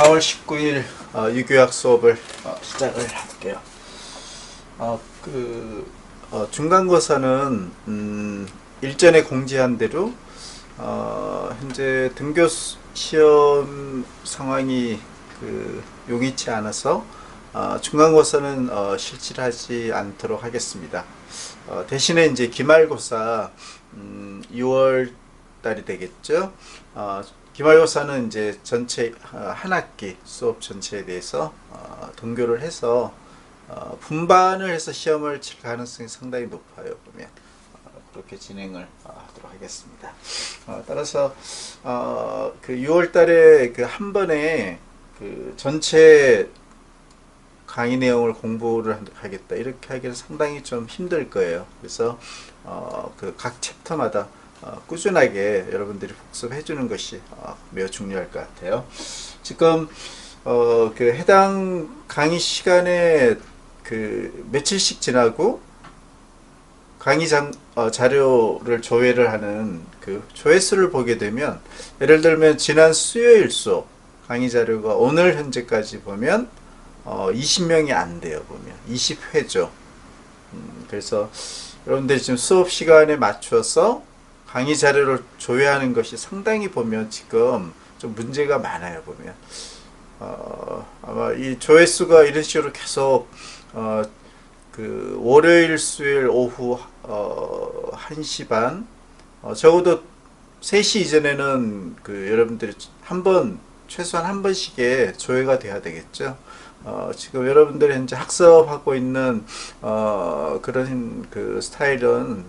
4월 19일 유교학 수업을 시작을 할게요. 중간고사는 일전에 공지한 대로 현재 등교 시험 상황이 용이치 않아서 중간고사는 실시를 하지 않도록 하겠습니다. 대신에 이제 기말고사 6월 달이 되겠죠. 기말고사는 이제 전체 한 학기 수업 전체에 대해서 등교를 해서 분반을 해서 시험을 칠 가능성이 상당히 높아요. 보면 그렇게 진행을 하도록 하겠습니다. 따라서 6월 달에 한 번에 전체 강의 내용을 공부를 하겠다 이렇게 하기는 상당히 좀 힘들 거예요. 그래서 각 챕터마다 꾸준하게 여러분들이 복습해 주는 것이 매우 중요할 것 같아요. 지금 해당 강의 시간에 며칠씩 지나고 강의 자료를 조회를 하는 조회수를 보게 되면, 예를 들면 지난 수요일 수업 강의 자료가 오늘 현재까지 보면 20명이 안 돼요. 보면 20회죠. 그래서 여러분들이 지금 수업 시간에 맞춰서 강의 자료를 조회하는 것이 상당히 보면 지금 좀 문제가 많아요. 보면 아마 이 조회수가 이런 식으로 계속 월요일 수요일 오후 1시 반 적어도 3시 이전에는 여러분들이 최소한 한 번씩의 조회가 돼야 되겠죠. 지금 여러분들이 현재 학습하고 있는 그런 스타일은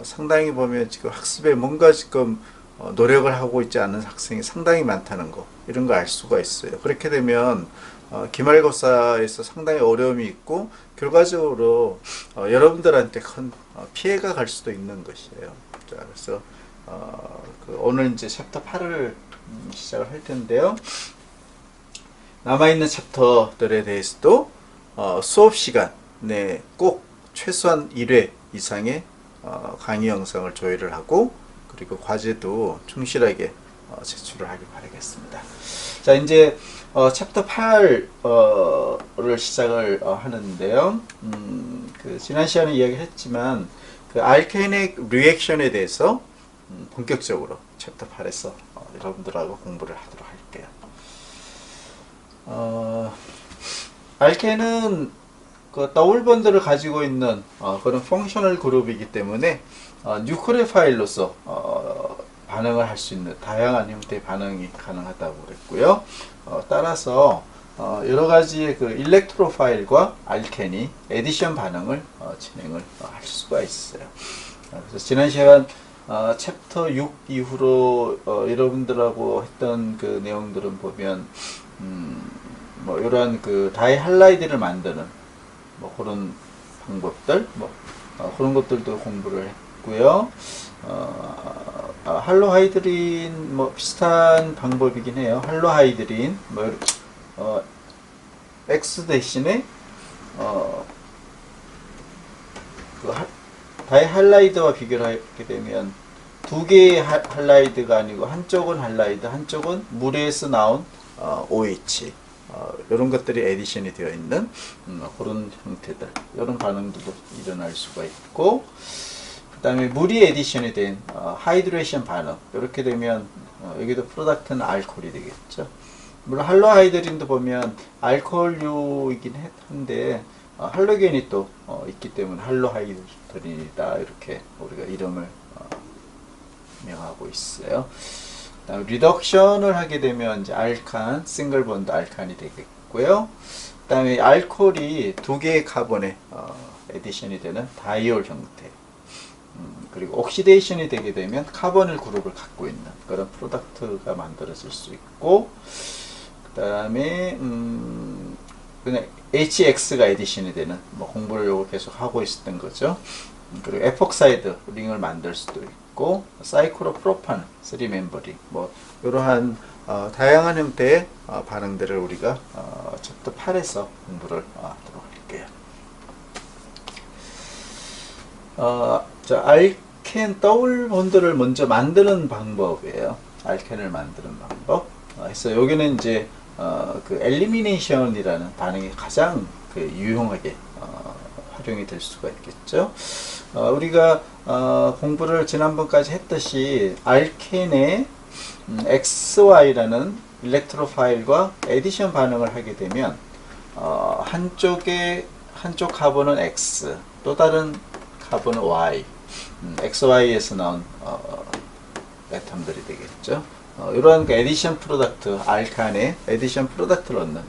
상당히 보면 지금 학습에 뭔가 지금 노력을 하고 있지 않은 학생이 상당히 많다는 거, 이런 거 알 수가 있어요. 그렇게 되면 기말고사에서 상당히 어려움이 있고 결과적으로 여러분들한테 큰 피해가 갈 수도 있는 것이에요. 자, 그래서 오늘 이제 챕터 8을 시작을 할 텐데요. 남아있는 챕터들에 대해서도 수업 시간에 꼭 최소한 1회 이상의 강의 영상을 조회를 하고, 그리고 과제도 충실하게 제출을 하길 바라겠습니다. 자, 이제 챕터 8를 시작을 하는데요. 지난 시간에 이야기했지만 알케닉 리액션에 대해서 본격적으로 챕터 8에서 여러분들하고 공부를 하도록 할게요. 알케는 더블 본드를 가지고 있는 그런 펑셔널 그룹이기 때문에 뉴클레 파일로서 반응을 할 수 있는 다양한 형태의 반응이 가능하다고 그랬고요. 따라서 여러 가지의 일렉트로 파일과 알케니 에디션 반응을 진행을 할 수가 있어요. 그래서 지난 시간 챕터 6 이후로 여러분들하고 했던 내용들은 보면 이러한 다이할라이드를 만드는 그런 방법들 그런 것들도 공부를 했고요. 할로하이드린 비슷한 방법이긴 해요. 할로하이드린 X 대신에 다이할라이드와 비교를 하게 되면 두 개의 할라이드가 아니고 한쪽은 할라이드, 한쪽은 물에서 나온 OH, 이런 것들이 에디션이 되어 있는 그런 형태들, 이런 반응들도 일어날 수가 있고, 그 다음에 물이 에디션이 된 하이드레이션 반응, 이렇게 되면 여기도 프로덕트는 알코올이 되겠죠. 물론 할로하이드린도 보면 알코올류이긴 한데 할로겐이 또 있기 때문에 할로하이드린이다, 이렇게 우리가 이름을 명하고 있어요. 리덕션을 하게 되면 이제 알칸, 싱글 본드 알칸이 되겠고요. 그 다음에 알코올이 두 개의 카본에 에디션이 되는 다이올 형태, 그리고 옥시데이션이 되게 되면 카본일 그룹을 갖고 있는 그런 프로덕트가 만들어질 수 있고, 그 다음에 그냥 HX가 에디션이 되는 공부를 요거 계속 하고 있었던 거죠. 그리고 에폭사이드 링을 만들 수도 있고, 사이클로프로판 3멤버링, 이러한 다양한 형태의 반응들을 우리가 챕터 8에서 공부를 하도록 할게요. 자, 알켄 더블 본드를 먼저 만드는 방법이에요. 알켄을 만드는 방법. 그래서 여기는 이제 그 엘리미네이션이라는 반응이 가장 그 유용하게 활용이 될 수가 있겠죠. 우리가 공부를 지난번까지 했듯이 알켄의 XY라는 일렉트로파일과 에디션 반응을 하게 되면 한쪽 카본은 X, 또 다른 카본은 Y, XY에서 나온 애텀들이 되겠죠. 이러한 그 에디션 프로덕트, 알칸의 에디션 프로덕트를 얻는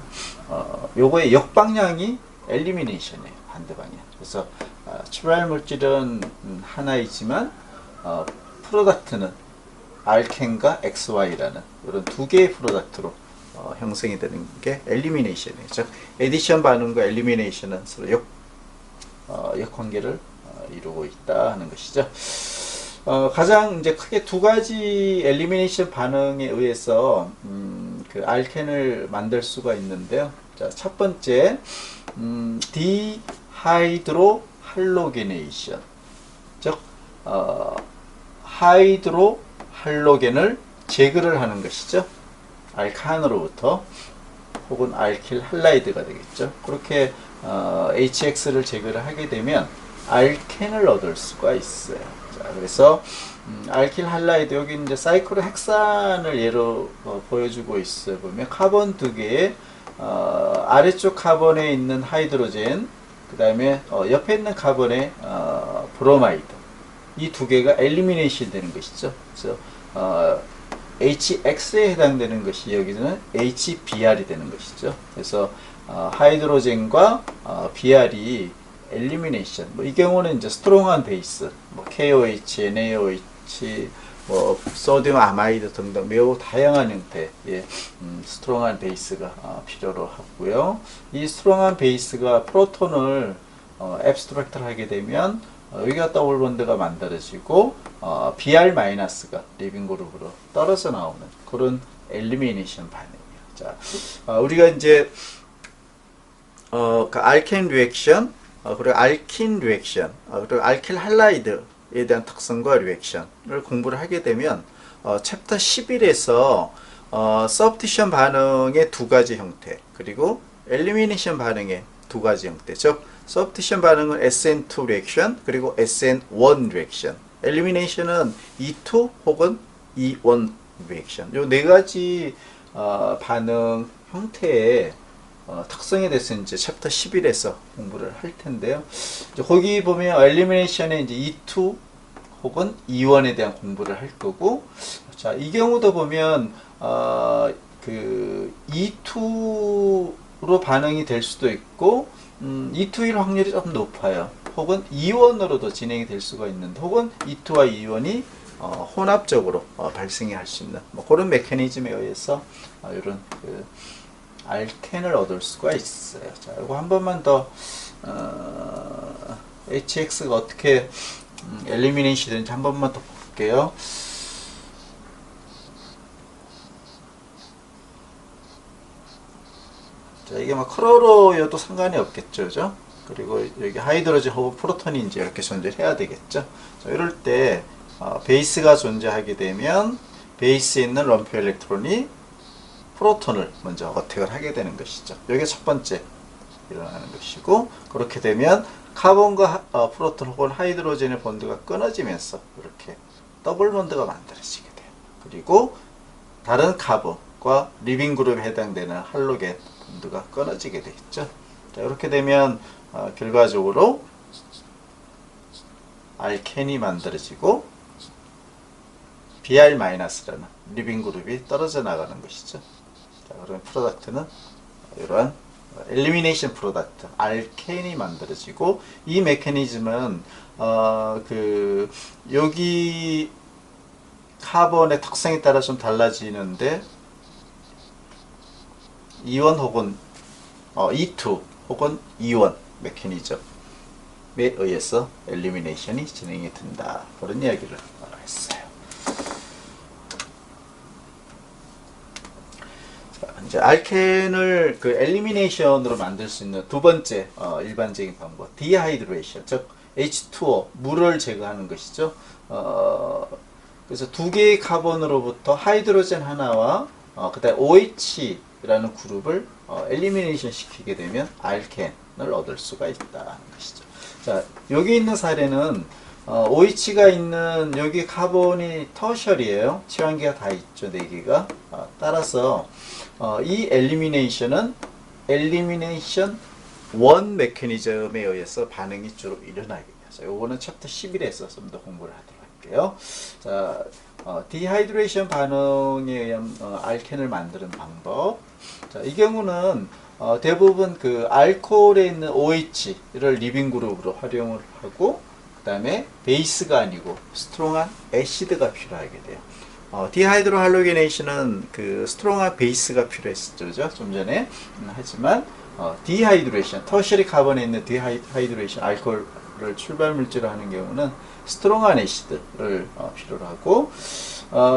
요거의 역방향이 엘리미네이션이에요. 반대 방향. 그래서 출발 물질은 하나이지만 프로덕트는 알켄과 XY라는 이런 두 개의 프로덕트로 형성이 되는 게 엘리미네이션이에요. 즉 에디션 반응과 엘리미네이션은 서로 역관계를 이루고 있다 하는 것이죠. 가장 이제 크게 두 가지 엘리미네이션 반응에 의해서 그 알켄을 만들 수가 있는데요. 자, 첫 번째 디하이드로 할로게네이션, 즉 하이드로 할로겐을 제거를 하는 것이죠. 알칸으로부터, 혹은 알킬 할라이드가 되겠죠. 그렇게 HX를 제거를 하게 되면 알켄을 얻을 수가 있어요. 자, 그래서 알킬 할라이드, 여기 이제 사이클로 헥산을 예로 보여주고 있어요. 보면 카본 두 개에 아래쪽 카본에 있는 하이드로젠, 그 다음에 옆에 있는 카본에 브로마이드, 이 두 개가 엘리미네이션 되는 것이죠. 그래서 HX에 해당되는 것이 여기는 HBr이 되는 것이죠. 그래서 하이드로젠과 Br이 엘리미네이션, 이 경우는 이제 스트롱한 베이스, KOH, NaOH, 소듐 아마이드 등등 매우 다양한 형태의 스트롱한 베이스가 필요로 하고요. 이 스트롱한 베이스가 프로톤을 앱스트랙트를 하게 되면 여기가 더블 본드가 만들어지고 Br-가 리빙 그룹으로 떨어져 나오는 그런 엘리미네이션 반응이에요. 자, 우리가 이제 그 알켄 리액션, 그리고 알킨 리액션, 그리고 알킬 할라이드에 대한 특성과 리액션을 공부를 하게 되면 챕터 11에서 서브티션 반응의 두 가지 형태, 그리고 엘리미네이션 반응의 두 가지 형태, 즉 서브티션 반응은 SN2 리액션, 그리고 SN1 리액션, 엘리미네이션은 E2 혹은 E1 리액션, 요 네 가지 반응 형태의 특성에 대해서 이제 챕터 11에서 공부를 할 텐데요. 이제 거기 보면 엘리미네이션에 이제 E2 혹은 E1에 대한 공부를 할 거고, 자, 이 경우도 보면 그 E2로 반응이 될 수도 있고, E2일 확률이 좀 높아요. 혹은 E1으로도 진행이 될 수가 있는데, 혹은 E2와 E1이 혼합적으로 발생이 할 수 있는 그런 메커니즘에 의해서 이런 그 알켄을 얻을 수가 있어요. 자, 이거 한 번만 더 HX가 어떻게 엘리미네이션이 되는지 한 번만 더 볼게요. 자, 이게 막 크로로여도 상관이 없겠죠, 그죠? 그리고 여기 하이드로젠 혹은 프로톤이 이제 이렇게 존재를 해야 되겠죠. 자, 이럴 때 베이스가 존재하게 되면 베이스에 있는 럼프 일렉트론이 프로톤을 먼저 어택을 하게 되는 것이죠. 이게 첫 번째 일어나는 것이고, 그렇게 되면 카본과 프로톤 혹은 하이드로젠의 본드가 끊어지면서 이렇게 더블 본드가 만들어지게 돼요. 그리고 다른 카본과 리빙 그룹에 해당되는 할로겐 본드가 끊어지게 되겠죠. 자, 이렇게 되면 결과적으로 알켄이 만들어지고 Br-라는 리빙 그룹이 떨어져 나가는 것이죠. 자, 그러면 프로덕트는 이러한 엘리미네이션 프로덕트 알켄이 만들어지고, 이 메커니즘은 그 여기 카본의 특성에 따라 좀 달라지는데, E1 혹은 E2 혹은 E1 메커니즘에 의해서 엘리미네이션이 진행이 된다, 그런 이야기를 했어요. 이제 알켄을 그 엘리미네이션으로 만들 수 있는 두 번째 일반적인 방법, 디하이드레이션, 즉 H2O, 물을 제거하는 것이죠. 그래서 두 개의 카본으로부터 하이드로젠 하나와 그다음 OH OH라는 그룹을 엘리미네이션 시키게 되면 알켄을 얻을 수가 있다는 것이죠. 자, 여기 있는 사례는 OH가 있는 여기 카본이 터셜이에요. 치환기가 다 있죠. 4개가. 따라서 이 엘리미네이션은 엘리미네이션 원 메커니즘에 의해서 반응이 주로 일어나게 돼서 요거는 챕터 11에서 좀 더 공부를 하도록 할게요. 자, 디하이드레이션 반응에 의한 알켄을 만드는 방법. 자, 이 경우는 대부분 그 알코올에 있는 OH를 리빙 그룹으로 활용을 하고 그 다음에 베이스가 아니고 스트롱한 애시드가 필요하게 돼요. 디하이드로 할로게네이션은 그 스트롱한 베이스가 필요했었죠, 좀 전에. 하지만 디하이드레이션, 터셔리 카본에 있는 디하이드레이션 알코올을 출발 물질로 하는 경우는 스트롱한 애시드를 필요로 하고,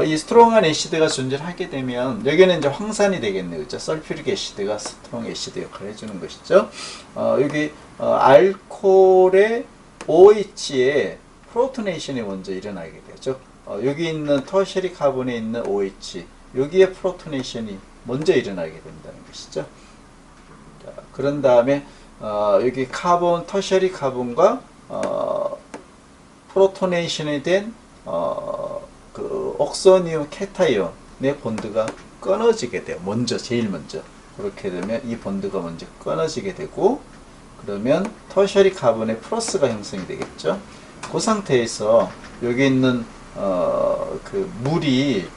이 스트롱한 애시드가 존재를 하게 되면 여기는 이제 황산이 되겠네요, 그죠? 설퓨릭 애시드가 스트롱 애시드 역할을 해주는 것이죠. 여기 알코올의 OH의 프로토네이션이 먼저 일어나게 되죠. 여기 있는 터셔리 카본에 있는 OH, 여기에 프로토네이션이 먼저 일어나게 된다는 것이죠. 자, 그런 다음에 여기 카본, 터셔리 카본과 프로토네이션이 된 그 옥소니움 캐타이온의 본드가 끊어지게 돼요. 제일 먼저. 그렇게 되면 이 본드가 먼저 끊어지게 되고, 그러면 터셔리 카본의 플러스가 형성이 되겠죠. 그 상태에서 여기 있는 그 물이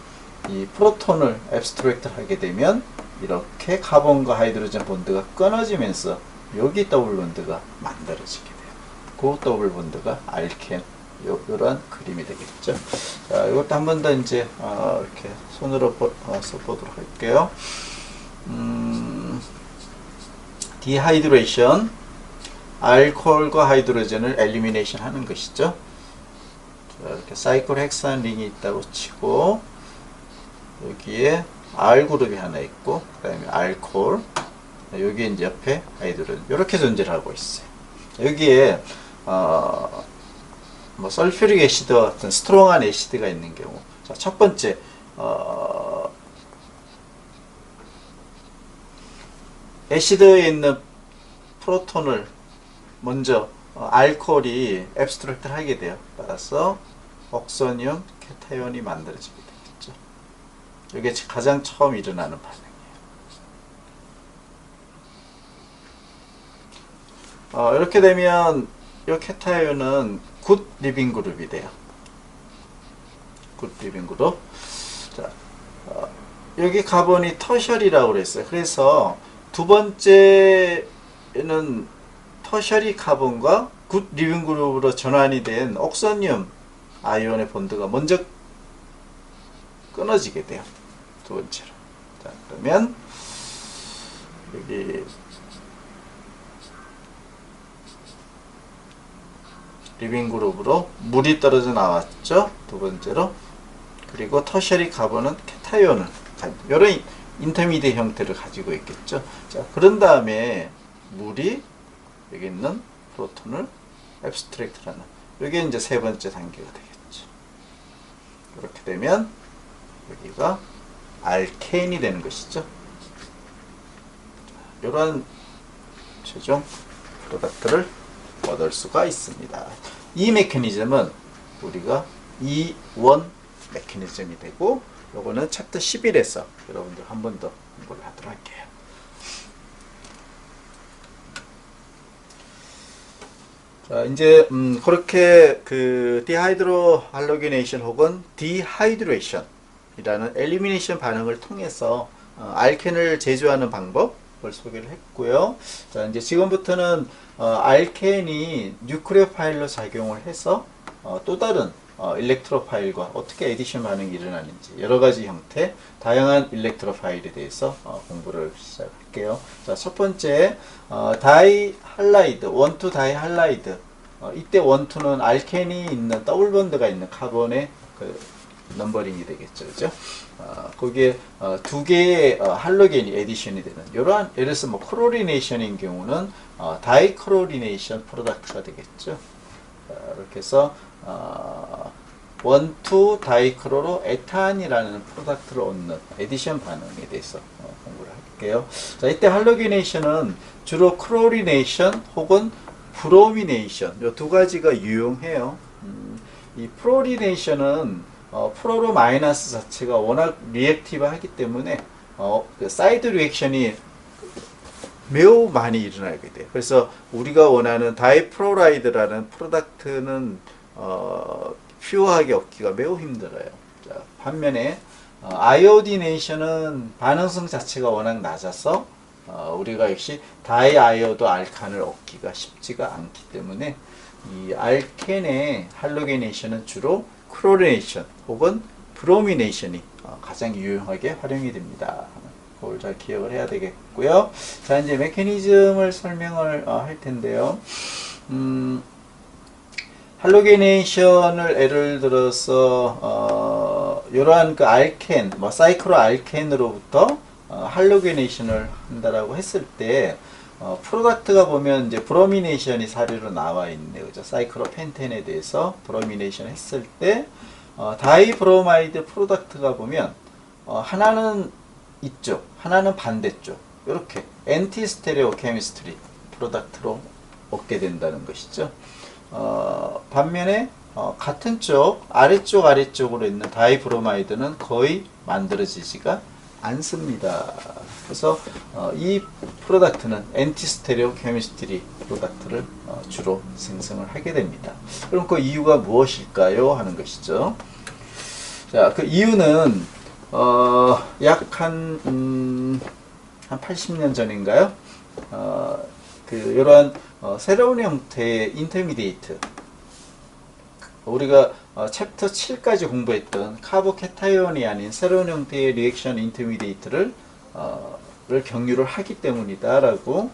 이 프로톤을 앱스트랙트 하게 되면 이렇게 카본과 하이드로젠 본드가 끊어지면서 여기 더블 본드가 만들어지게 돼요. 그 더블 본드가 알켄, 이런 그림이 되겠죠. 자, 이것도 한 번 더 이제 이렇게 손으로 써보도록 할게요. 디하이드레이션, 알코올과 하이드로젠을 엘리미네이션 하는 것이죠. 자, 이렇게 사이클 헥산 링이 있다고 치고 여기에 R 그룹이 하나 있고 그 다음에 알코올, 여기에 이제 옆에 하이드로젠, 이렇게 존재를 하고 있어요. 여기에 뭐 설퓨릭 애시드 같은 스트롱한 애시드가 있는 경우, 자, 첫 번째 애시드에 있는 프로톤을 먼저 알코올이 앱스트랙트를 하게 돼요. 따라서 옥소늄 캐타이온이 만들어지게 되겠죠. 이게 가장 처음 일어나는 반응이에요. 이렇게 되면 이 캐타이온은 굿 리빙 그룹이 돼요. 굿 리빙 그룹. 자, 여기 카본이 터셜이라고 그랬어요. 그래서 두 번째는 터셔리 카본과 굿 리빙 그룹으로 전환이 된 옥소늄 아이온의 본드가 먼저 끊어지게 돼요. 두 번째로. 자, 그러면 여기 리빙 그룹으로 물이 떨어져 나왔죠. 두 번째로. 그리고 터셔리 카본은 캐타이온을 이런 인터미디에 형태를 가지고 있겠죠. 자, 그런 다음에 물이 여기 있는 프로톤을 앱스트랙트하는, 이게 이제 세 번째 단계가 되겠죠. 이렇게 되면 여기가 알케인이 되는 것이죠. 이러한 최종 프로덕트를 얻을 수가 있습니다. 이 메커니즘은 우리가 E1 메커니즘이 되고, 요거는 챕터 11에서 여러분들 한 번 더 공부를 하도록 할게요. 자, 이제 그렇게 그 디하이드로 할로게네이션 혹은 디하이드레이션이라는 엘리미네이션 반응을 통해서 알켄을 제조하는 방법을 소개를 했고요. 자, 이제 지금부터는 알켄이 뉴크레오파일로 작용을 해서 또 다른 일렉트로파일과 어떻게 에디션 반응이 일어나는지 여러 가지 형태, 다양한 일렉트로파일에 대해서 공부를 시작할게요. 자, 첫 번째, 다이 할라이드, 원투 다이 할라이드. 이때 원투는 알켄이 있는 더블 본드가 있는 카본의 그 넘버링이 되겠죠, 그죠? 거기에 두 개의 할로겐이 에디션이 되는 이러한, 예를 들어서 뭐 크로리네이션인 경우는 다이 크로리네이션 프로덕트가 되겠죠. 이렇게 해서 원투 다이크로로 에탄이라는 프로덕트를 얻는 에디션 반응에 대해서 공부를 하겠습니다. 할게요. 자, 이때 할로게네이션은 주로 크로리네이션 혹은 브로미네이션 이 두 가지가 유용해요. 이 프로리네이션은 프로로 마이너스 자체가 워낙 리액티브 하기 때문에 그 사이드 리액션이 매우 많이 일어나게 돼요. 그래서 우리가 원하는 다이프로라이드라는 프로덕트는 퓨어하게 얻기가 매우 힘들어요. 자, 반면에 아이오디네이션은 반응성 자체가 워낙 낮아서 우리가 역시 다이아이오도 알칸을 얻기가 쉽지가 않기 때문에 이 알켄의 할로게네이션은 주로 크로리네이션 혹은 브로미네이션이 가장 유용하게 활용이 됩니다. 그걸 잘 기억을 해야 되겠고요. 자, 이제 메커니즘을 설명을 할 텐데요. 할로게네이션을 예를 들어서 이러한 그 알켄, 뭐 사이클로 알켄으로부터 할로게네이션을 한다라고 했을 때 프로덕트가 보면 이제 브로미네이션이 사례로 나와 있네요. 그죠? 사이클로 펜텐에 대해서 브로미네이션 했을 때 다이브로마이드 프로덕트가 보면 하나는 이쪽, 하나는 반대쪽 이렇게 엔티 스테레오 케미스트리 프로덕트로 얻게 된다는 것이죠. 반면에 같은 쪽 아래쪽으로 있는 다이브로마이드는 거의 만들어지지가 않습니다. 그래서 이 프로덕트는 엔티 스테레오 케미스트리 프로덕트를 주로 생성을 하게 됩니다. 그럼 그 이유가 무엇일까요? 하는 것이죠. 자, 그 이유는 약 한 80년 전인가요? 이러한 새로운 형태의 인터미디에이트, 우리가 챕터 7까지 공부했던 카보캐타이온이 아닌 새로운 형태의 리액션 인터미디에이트를 경유를 하기 때문이다라고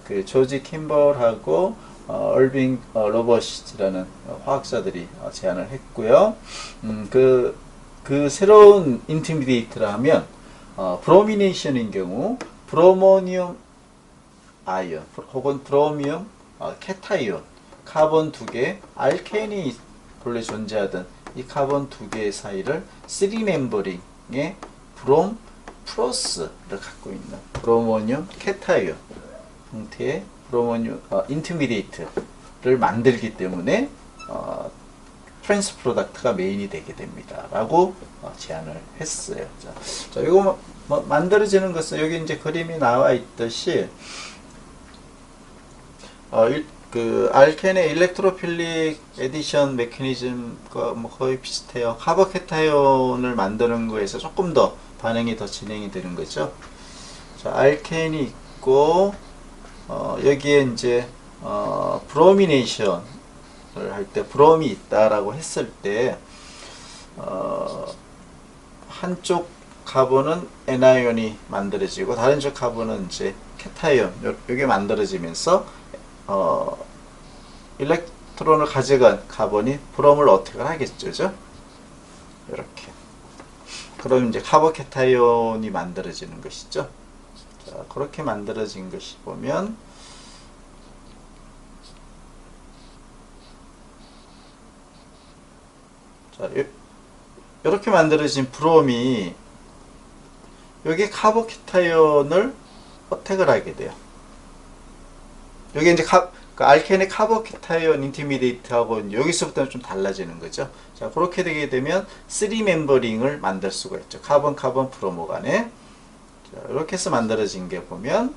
그 조지 캠벌하고 얼빙 로버시라는 화학자들이 제안을 했고요. 그 새로운 인터미디에이트라 하면 브로미네이션인 경우 브로모늄 아이온 혹은 브로미움 캐타이온, 카본 두 개, 알케인이 본래 존재하던 이 카본 두 개의 사이를 3멤버링의 브롬 플러스를 갖고 있는 브로모늄 캐타이온 형태의 브로모늄 인터미디에이트를 만들기 때문에 트랜스 프로덕트가 메인이 되게 됩니다. 라고 제안을 했어요. 자, 이거 만들어지는 것은 여기 이제 그림이 나와 있듯이 그 알켄의 일렉트로필릭 에디션 메커니즘과 거의 비슷해요. 카보캐타이온을 만드는 거에서 조금 더 반응이 더 진행이 되는 거죠. 자, 알켄이 있고 여기에 이제 브로미네이션을 할 때 브롬이 있다라고 했을 때 한쪽 카본은 N아이온이 만들어지고 다른 쪽 카본은 이제 캐타이온 이게 만들어지면서 일렉트론을 가져간 카본이 브롬을 어택을 하겠죠. 이렇게. 그럼 이제 카보캐타이온이 만들어지는 것이죠. 자, 그렇게 만들어진 것이 보면 자, 이렇게 만들어진 브롬이 여기 카보캐타이온을 어택을 하게 돼요. 여기 이제 그 알켄의 카보캐타이온 인터미디에이트하고 여기서부터는 좀 달라지는 거죠. 자, 그렇게 되게 되면 3멤버링을 만들 수가 있죠. 카본 브로모 간에. 자, 이렇게 해서 만들어진 게 보면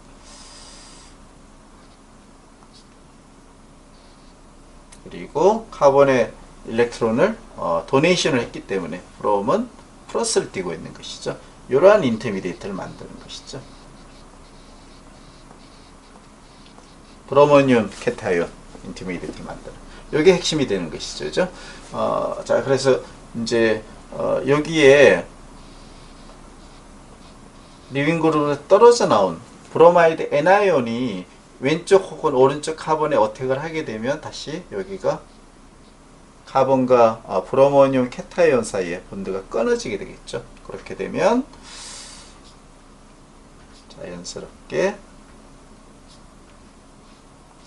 그리고 카본의 일렉트론을 도네이션을 했기 때문에 브롬은 플러스를 띄고 있는 것이죠. 이러한 인터미디에이트를 만드는 것이죠. 브로모늄 캐타이온 인터미디에이트를 만드는 이게 핵심이 되는 것이죠. 그죠? 자, 그래서 이제 여기에 리빙 그룹에서 떨어져 나온 브로마이드 N아이온이 왼쪽 혹은 오른쪽 카본에 어택을 하게 되면 다시 여기가 카본과 브로모늄 캐타이온 사이에 본드가 끊어지게 되겠죠. 그렇게 되면 자연스럽게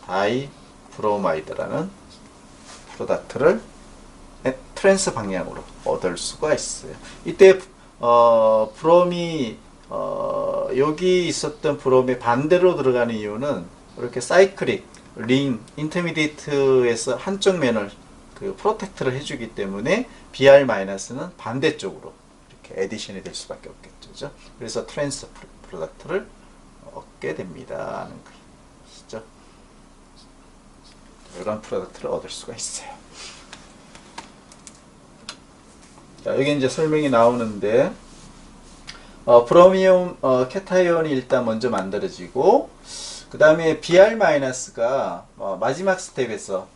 다이브로마이드라는 프로덕트를 트랜스 방향으로 얻을 수가 있어요. 이때 브롬이 여기 있었던 브롬의 반대로 들어가는 이유는 이렇게 사이클릭 링 인터미디에이트에서 한쪽 면을 그 프로텍트를 해주기 때문에 BR-는 반대쪽으로 이렇게 에디션이 될 수밖에 없겠죠. 그죠? 그래서 트랜스 프로덕트를 얻게 됩니다 하는 것이죠. 이런 프로덕트를 얻을 수가 있어요. 자, 여기 이제 설명이 나오는데 브로미움 캐타이온이 일단 먼저 만들어지고 그 다음에 BR-가 마지막 스텝에서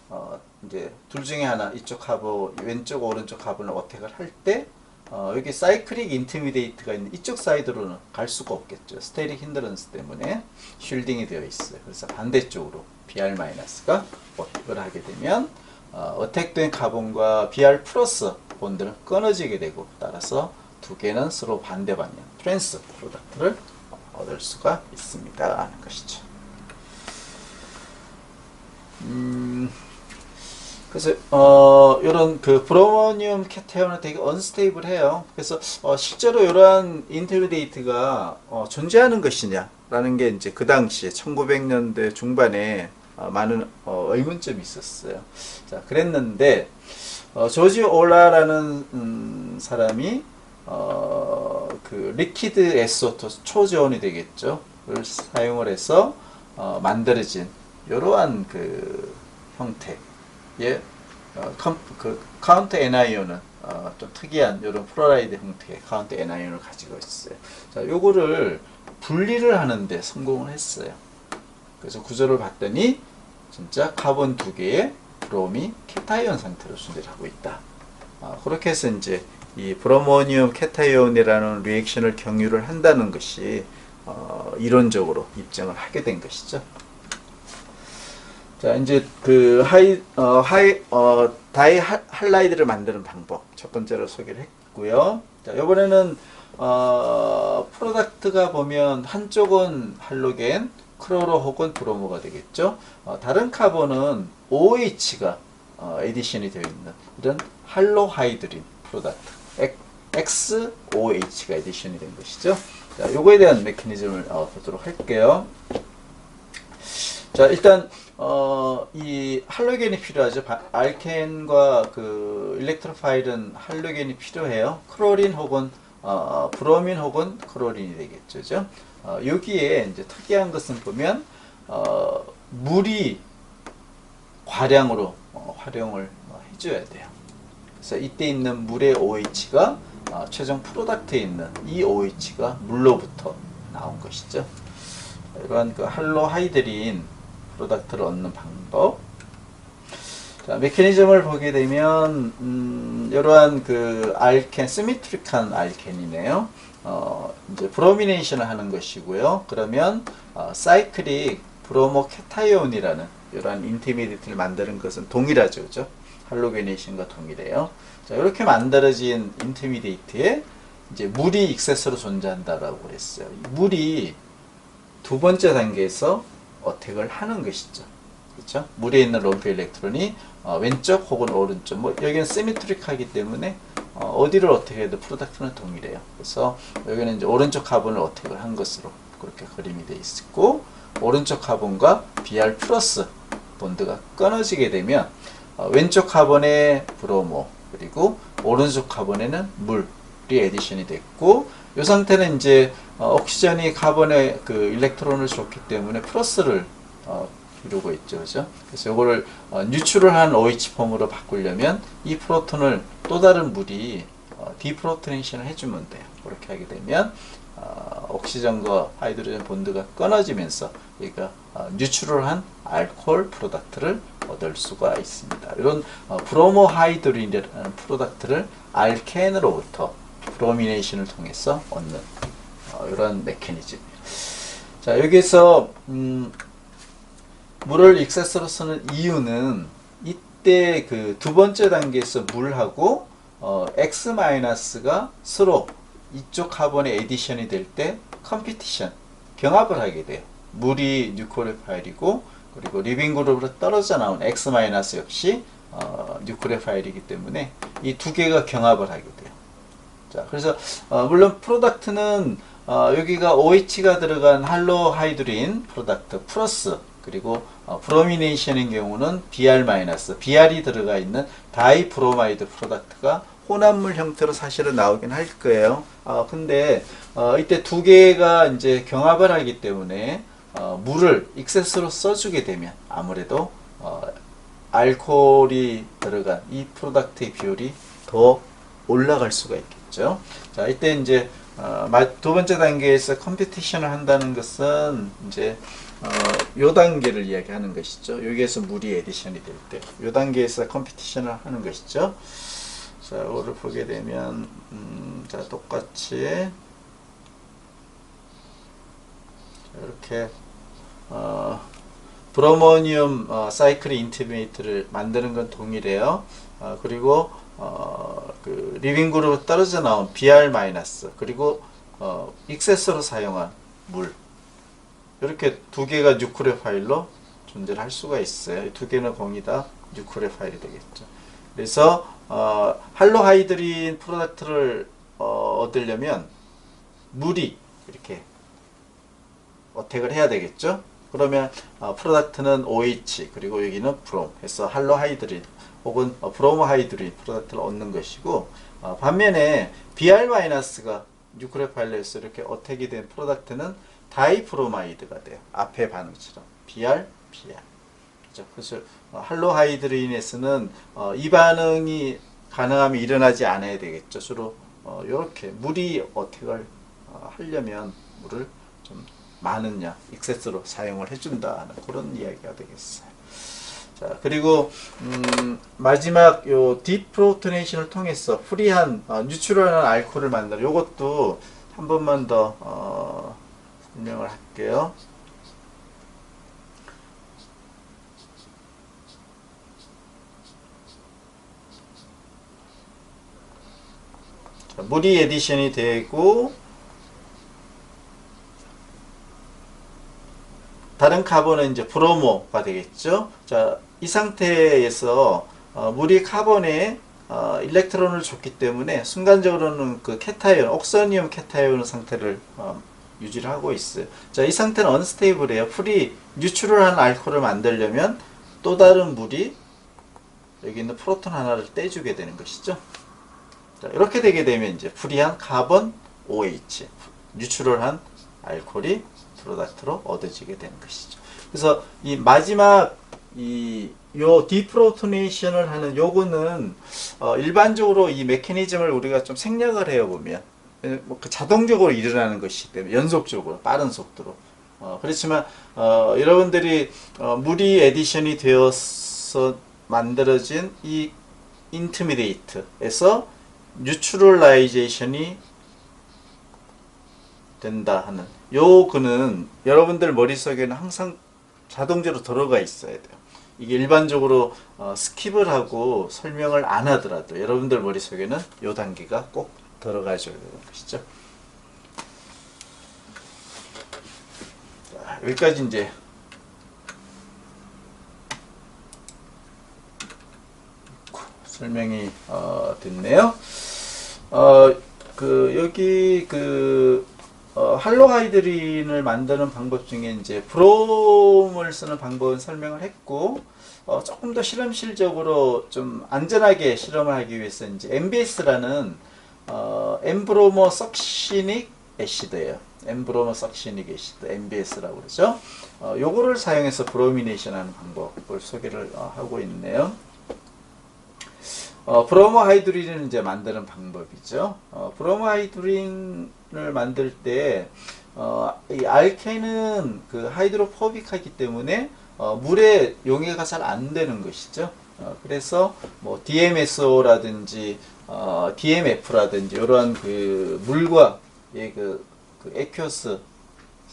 이제 둘 중에 하나 이쪽 카본 왼쪽 오른쪽 카본을 어택을 할 때 여기 사이클릭 인터미디에이트가 있는 이쪽 사이드로는 갈 수가 없겠죠. 스테릭 힌드런스 때문에 쉴딩이 되어 있어요. 그래서 반대쪽으로 BR-가 어택을 하게 되면 어택된 카본과 BR 플러스 본드는 끊어지게 되고 따라서 두 개는 서로 반대 방향 트랜스 프로덕트를 얻을 수가 있습니다 하는 것이죠. 그래서 이런 그 브로모늄 캐타이온은 되게 언스테이블해요. 그래서 실제로 이러한 인터미디에이트가 존재하는 것이냐라는 게 이제 그 당시에 1900년대 중반에 많은 의문점이 있었어요. 자, 그랬는데 조지 올라라는 사람이 그 리퀴드 SO2 초저온이 되겠죠. 를 사용을 해서 만들어진 이러한 그 형태의 그 카운트 애나이온은 좀 특이한 이런 플로라이드 형태의 카운트 애나이온을 가지고 있어요. 자, 요거를 분리를 하는데 성공을 했어요. 그래서 구조를 봤더니 진짜 카본 두 개의 브롬이 캐타이온 상태로 존재를 하고 있다. 그렇게 해서 이제 이 브로모늄 캐타이온이라는 리액션을 경유를 한다는 것이 이론적으로 입증을 하게 된 것이죠. 자, 이제 그 다이 할라이드를 만드는 방법 첫 번째로 소개를 했고요. 자, 이번에는 프로덕트가 보면 한쪽은 할로겐, 크로로 혹은 브로모가 되겠죠. 다른 카본은 OH가 에디션이 되어 있는 이런 할로하이드린 프로덕트 XOH가 에디션이 된 것이죠. 자, 요거에 대한 메커니즘을 보도록 할게요. 자, 일단 이 할로겐이 필요하죠. 알켄과 그 일렉트로파일은 할로겐이 필요해요. 크로린 혹은 브로민 혹은 크로린이 되겠죠. 그죠? 여기에 이제 특이한 것은 보면 물이 과량으로 활용을 해줘야 돼요. 그래서 이때 있는 물의 OH가 최종 프로덕트에 있는 이 OH가 물로부터 나온 것이죠. 이러한 그 할로하이드린 프로덕트를 얻는 방법. 자, 메커니즘을 보게 되면 이러한 그 알켄, 시메트릭한 알켄이네요. 이제 브로미네이션을 하는 것이고요. 그러면 사이클릭 브로모 캐타이온이라는 이러한 인터미디에이트를 만드는 것은 동일하죠, 그죠? 할로게네이션과 동일해요. 자, 이렇게 만들어진 인터미디에이트에 이제 물이 익세스로 존재한다라고 그랬어요. 물이 두 번째 단계에서 어택을 하는 것이죠. 그렇죠? 물에 있는 럼프 일렉트론이 왼쪽 혹은 오른쪽, 뭐 여기는 시메트릭하기 때문에 어디를 어택해도 프로덕트는 동일해요. 그래서 여기는 이제 오른쪽 카본을 어택을 한 것으로 그렇게 그림이 되어 있고, 오른쪽 카본과 Br 플러스 본드가 끊어지게 되면 왼쪽 카본에 브로모, 그리고 오른쪽 카본에는 물이 에디션이 됐고, 이 상태는 이제 옥시전이 카본에 그 일렉트론을 줬기 때문에 플러스를 이루고 있죠, 그죠? 그래서 이거를 뉴트럴 한 OH 폼으로 바꾸려면 이 프로톤을 또 다른 물이 디프로토네이션을 해주면 돼요. 그렇게 하게 되면 옥시전과 하이드로젠 본드가 끊어지면서 얘가 뉴트럴한 알코올 프로덕트를 얻을 수가 있습니다. 이런 브로모하이드린이라는 프로덕트를 알켄으로부터 브로미네이션을 통해서 얻는 이런 메커니즘이에요. 자, 여기서 물을 익세스로 쓰는 이유는 이때 그 두 번째 단계에서 물하고 X-가 서로 이쪽 카본에 에디션이 될 때 컴피티션, 경합을 하게 돼요. 물이 뉴클레오파일이고, 그리고 리빙 그룹으로 떨어져 나온 X- 역시 뉴클레오파일이기 때문에 이 두 개가 경합을 하게 돼요. 자, 그래서 물론 프로덕트는 여기가 OH가 들어간 할로하이드린 프로덕트 플러스 그리고 브로미네이션인 경우는 Br-, Br이 들어가 있는 다이브로마이드 프로덕트가 혼합물 형태로 사실은 나오긴 할 거예요. 근데 이때 두 개가 이제 경합을 하기 때문에 물을 익세스로 써주게 되면 아무래도 알코올이 들어간 이 프로덕트의 비율이 더 올라갈 수가 있겠죠. 자, 이때 이제 두 번째 단계에서 컴피티션을 한다는 것은 이제 요 단계를 이야기하는 것이죠. 여기에서 물이 에디션이 될 때, 요 단계에서 컴피티션을 하는 것이죠. 자, 이거를 보게 되면 자, 똑같이 이렇게 브로모니움 사이클 인티메이트를 만드는 건 동일해요. 그리고 그 리빙 그룹 떨어져 나온 Br- 그리고 익세스로 사용한 물 이렇게 두 개가 뉴클레 파일로 존재를 할 수가 있어요. 이 두 개는 공이 다 뉴클레 파일이 되겠죠. 그래서 할로하이드린 프로덕트를 얻으려면 물이 이렇게 어택을 해야 되겠죠. 그러면 프로덕트는 OH 그리고 여기는 브롬 해서 할로하이드린 혹은 브로모하이드린 프로덕트를 얻는 것이고 반면에 Br-가 뉴클레 파일에서 이렇게 어택이 된 프로덕트는 다이브로마이드가 돼요. 앞의 반응처럼 Br. 그렇죠? 그래서 할로하이드린에서는 이 반응이 가능하면 일어나지 않아야 되겠죠. 주로 이렇게 물이 어택을 하려면 물을 좀 많은 양 익세스로 사용을 해준다는 그런 이야기가 되겠어요. 자, 그리고 마지막 요 디프로토네이션을 통해서 프리한 뉴트럴한 알코올을 만드는 요것도 한 번만 더 설명을 할게요. 자, 물이 에디션이 되고 다른 카본은 이제 브로모가 되겠죠. 자, 이 상태에서 물이 카본에 일렉트론을 줬기 때문에 순간적으로는 그 캐타이온, 옥서니움 캐타이온 상태를 유지를 하고 있어요. 자, 이 상태는 언스테이블해요. 프리 뉴트럴한 알코올을 만들려면 또 다른 물이 여기 있는 프로톤 하나를 떼주게 되는 것이죠. 자, 이렇게 되게 되면 이제 프리한 카본 OH, 뉴트럴한 알코올이 프로덕트로 얻어지게 되는 것이죠. 그래서 이 마지막 요 디프로토네이션을 하는 요거는 일반적으로 이 메커니즘을 우리가 좀 생략을 해요 보면 그 자동적으로 일어나는 것이기 때문에 연속적으로 빠른 속도로 그렇지만 여러분들이 물이 에디션이 되어서 만들어진 이 인터미디에이트에서 뉴트럴라이제이션이 된다 하는 요거는 여러분들 머릿속에는 항상 자동적으로 들어가 있어야 돼요. 이게 일반적으로 스킵을 하고 설명을 안 하더라도 여러분들 머릿속에는 요 단계가 꼭 들어가 줘야 되는 것이죠. 자, 여기까지 이제 설명이 됐네요. 여기 할로하이드린을 만드는 방법 중에 이제 브롬을 쓰는 방법은 설명을 했고 조금 더 실험실적으로 좀 안전하게 실험을 하기 위해서 이제 MBS라는 엠브로모 석시닉 애시드예요. 엠브로모 석시닉 애시드 MBS라고 그러죠. 요거를 사용해서 브로미네이션 하는 방법을 소개를 하고 있네요. 브로모하이드린을 이제 만드는 방법이죠. 브로모하이드린을 만들 때, 이 알케는 그 하이드로포빅하기 때문에, 물에 용해가 잘 안 되는 것이죠. 그래서 뭐 DMSO라든지, DMF라든지, 이러한 그 물과의 그 액큐어스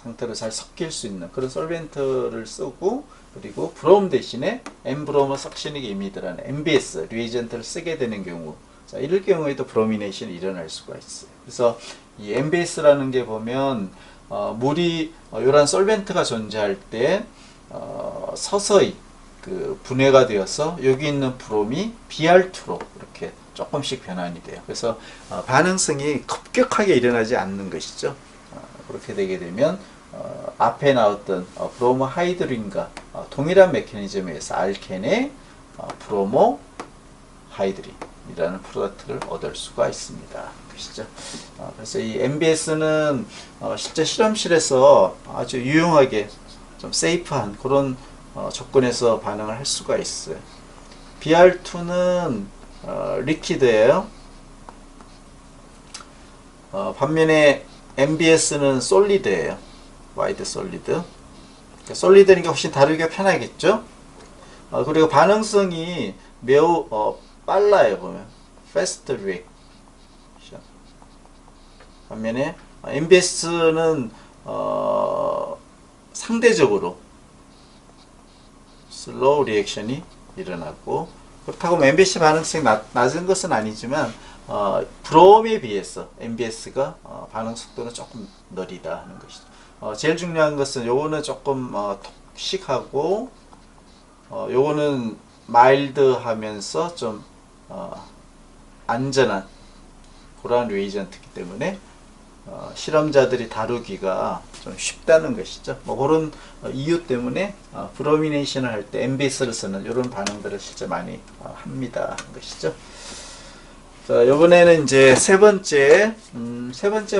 상태로 잘 섞일 수 있는 그런 솔벤트를 쓰고, 그리고 브롬 대신에 엠브로모 석시닉 이미드라는 MBS 리에이전트를 쓰게 되는 경우, 자, 이럴 경우에도 브로미네이션이 일어날 수가 있어요. 그래서 이 MBS라는 게 보면 물이 이러한 솔벤트가 존재할 때 서서히 그 분해가 되어서 여기 있는 브롬이 Br2로 이렇게 조금씩 변환이 돼요. 그래서 반응성이 급격하게 일어나지 않는 것이죠. 그렇게 되게 되면 앞에 나왔던 브로모하이드린과 동일한 메커니즘에서 알켄의 브로모하이드린이라는 프로덕트를 얻을 수가 있습니다. 보시죠. 그래서 이 MBS는 실제 실험실에서 아주 유용하게 좀 세이프한 그런 조건에서 반응을 할 수가 있어요. BR2는 리퀴드예요. 반면에 MBS는 솔리드예요. 와이드 솔리드. 솔리드니까 훨씬 다루기가 편하겠죠. 그리고 반응성이 매우 빨라요. 보면 fast reaction. 반면에 MBS는 상대적으로 슬로우 리액션이 일어나고, 그렇다고 MBS 반응성이 낮은 것은 아니지만 브롬에 비해서 MBS가 반응 속도는 조금 느리다 하는 것이죠. 제일 중요한 것은 요거는 조금 톡식하고 요거는 마일드하면서 좀 안전한 그러한 리에이전트이기 때문에 실험자들이 다루기가 좀 쉽다는 것이죠. 뭐 그런 이유 때문에 브로미네이션을 할 때 MBS를 쓰는 이런 반응들을 실제 많이 합니다 하는 것이죠. 자, 이번에는 이제 세 번째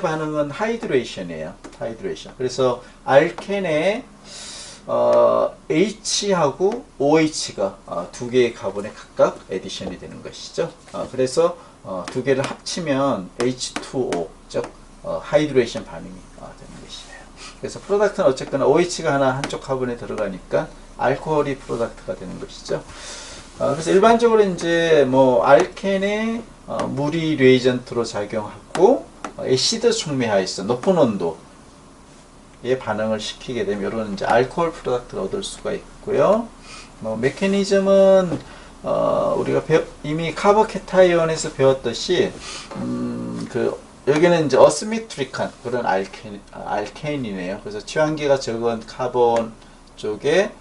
반응은 하이드레이션이에요. 하이드레이션. 그래서 알켄에 H하고 OH가 두 개의 카본에 각각 에디션이 되는 것이죠. 그래서 두 개를 합치면 H2O, 즉 하이드레이션 반응이 되는 것이에요. 그래서 프로덕트는 어쨌거나 OH가 한쪽 카본에 들어가니까 알코올이 프로덕트가 되는 것이죠. 그래서 일반적으로 이제 뭐 알켄에 물이 레이전트로 작용하고 애시드 촉매하에서 높은 온도에 반응을 시키게 되면 이런 이제 알코올 프로덕트를 얻을 수가 있고요. 뭐 메커니즘은 우리가 이미 카보케타이온에서 배웠듯이 여기는 이제 어스미트릭한 그런 알케인이네요. 그래서 취환기가 적은 카본 쪽에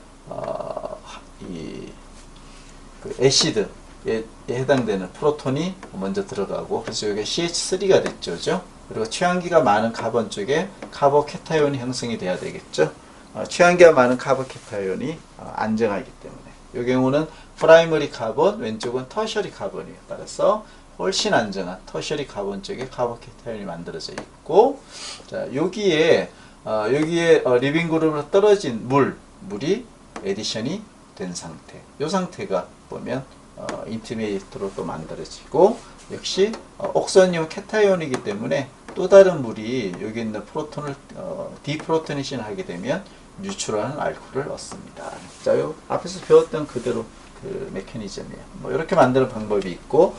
그 애시드에 해당되는 프로톤이 먼저 들어가고, 그래서 여기 CH3가 됐죠, 그죠? 그리고 취환기가 많은 카본 쪽에 카보케타이온이 형성이 돼야 되겠죠. 취환기가 많은 카보케타이온이 안정하기 때문에 이 경우는 프라이머리 카본, 왼쪽은 터셔리 카본이에 따라서 훨씬 안정한 터셔리 카본 쪽에 카보케타이온이 만들어져 있고, 자 여기에 리빙 그룹으로 떨어진 물이 에디션이 된 상태. 이 상태가 보면 인티메이트로 또 만들어지고, 역시 옥선이온 케타이온이기 때문에 또 다른 물이 여기 있는 프로톤을 디프로토네이션 하게 되면 뉴트럴한 알코올을 얻습니다. 자, 요 앞에서 배웠던 그대로 그 메커니즘이에요. 뭐 이렇게 만드는 방법이 있고,